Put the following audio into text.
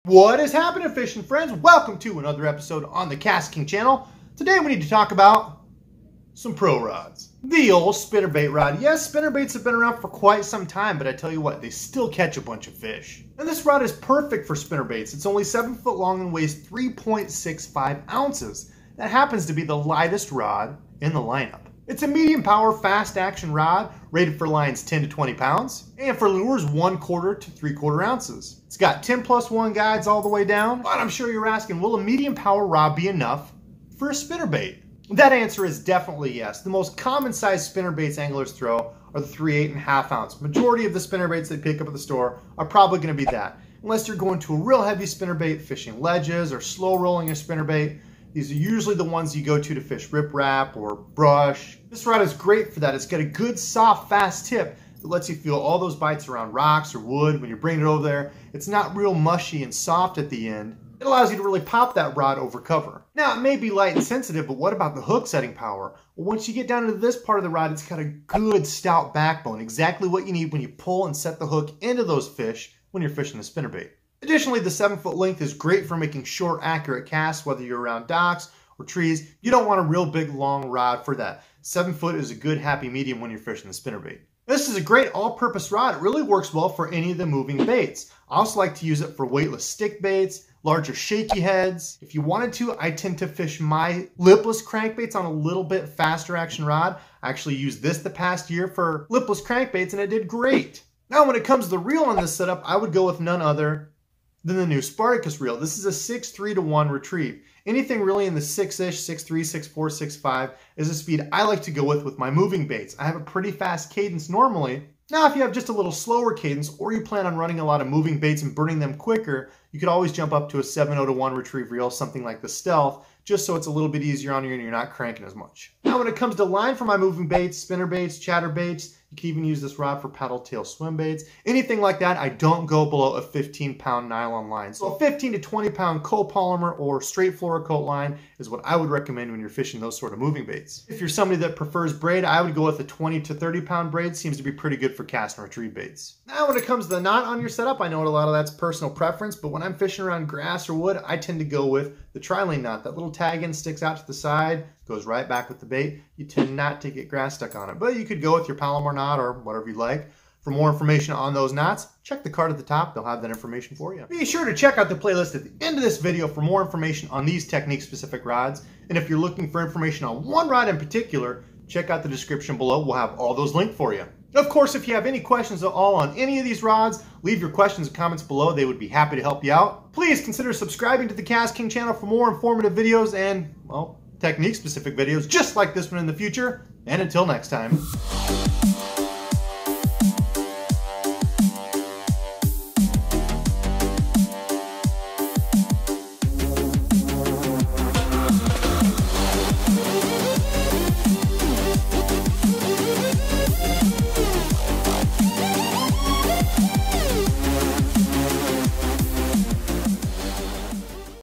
What is happening, fishing friends? Welcome to another episode on the KastKing channel. Today we need to talk about some pro rods. The old spinnerbait rod. Yes, spinnerbaits have been around for quite some time, but I tell you what, they still catch a bunch of fish. And this rod is perfect for spinnerbaits. It's only 7 foot long and weighs 3.65 ounces. That happens to be the lightest rod in the lineup. It's a medium power, fast action rod, rated for lines 10 to 20 pounds, and for lures 1/4 to 3/4 ounces. It's got 10+1 guides all the way down, but I'm sure you're asking, will a medium power rod be enough for a spinnerbait? That answer is definitely yes. The most common size spinnerbaits anglers throw are the 3 8.5 ounce. Majority of the spinnerbaits they pick up at the store are probably going to be that. Unless you're going to a real heavy spinnerbait, fishing ledges, or slow rolling a spinnerbait. These are usually the ones you go to fish riprap or brush. This rod is great for that. It's got a good, soft, fast tip that lets you feel all those bites around rocks or wood when you're bringing it over there. It's not real mushy and soft at the end. It allows you to really pop that rod over cover. Now, it may be light and sensitive, but what about the hook setting power? Well, once you get down into this part of the rod, it's got a good, stout backbone. Exactly what you need when you pull and set the hook into those fish when you're fishing a spinnerbait. Additionally, the 7 foot length is great for making short, accurate casts, whether you're around docks or trees. You don't want a real big, long rod for that. 7 foot is a good, happy medium when you're fishing the spinnerbait. This is a great all-purpose rod. It really works well for any of the moving baits. I also like to use it for weightless stick baits, larger shaky heads. If you wanted to, I tend to fish my lipless crankbaits on a little bit faster action rod. I actually used this the past year for lipless crankbaits and it did great. Now, when it comes to the reel on this setup, I would go with none other than the new Spartacus reel. This is a 6.3 to 1 retrieve. Anything really in the 6-ish, 6.3, 6.4, 6.5 is a speed I like to go with my moving baits. I have a pretty fast cadence normally. Now, if you have just a little slower cadence or you plan on running a lot of moving baits and burning them quicker, you could always jump up to a 7.0 to 1 retrieve reel, something like the Stealth, just so it's a little bit easier on you and you're not cranking as much. Now, when it comes to line for my moving baits, spinnerbaits, chatterbaits, you can even use this rod for paddle tail swim baits. Anything like that, I don't go below a 15-pound nylon line. So a 15 to 20-pound copolymer or straight fluorocoat line is what I would recommend when you're fishing those sort of moving baits. If you're somebody that prefers braid, I would go with a 20 to 30-pound braid. Seems to be pretty good for cast and retrieve baits. Now, when it comes to the knot on your setup, I know a lot of that's personal preference, but when I'm fishing around grass or wood, I tend to go with the tri-lane knot. That little tag end sticks out to the side, goes right back with the bait. You tend not to get grass stuck on it, but you could go with your Palomar knot or whatever you like. For more information on those knots, check the card at the top. They'll have that information for you. Be sure to check out the playlist at the end of this video for more information on these technique-specific rods. And if you're looking for information on one rod in particular, check out the description below. We'll have all those linked for you. Of course, if you have any questions at all on any of these rods, leave your questions and comments below. They would be happy to help you out. Please consider subscribing to the KastKing channel for more informative videos and, well, technique-specific videos just like this one in the future. And until next time.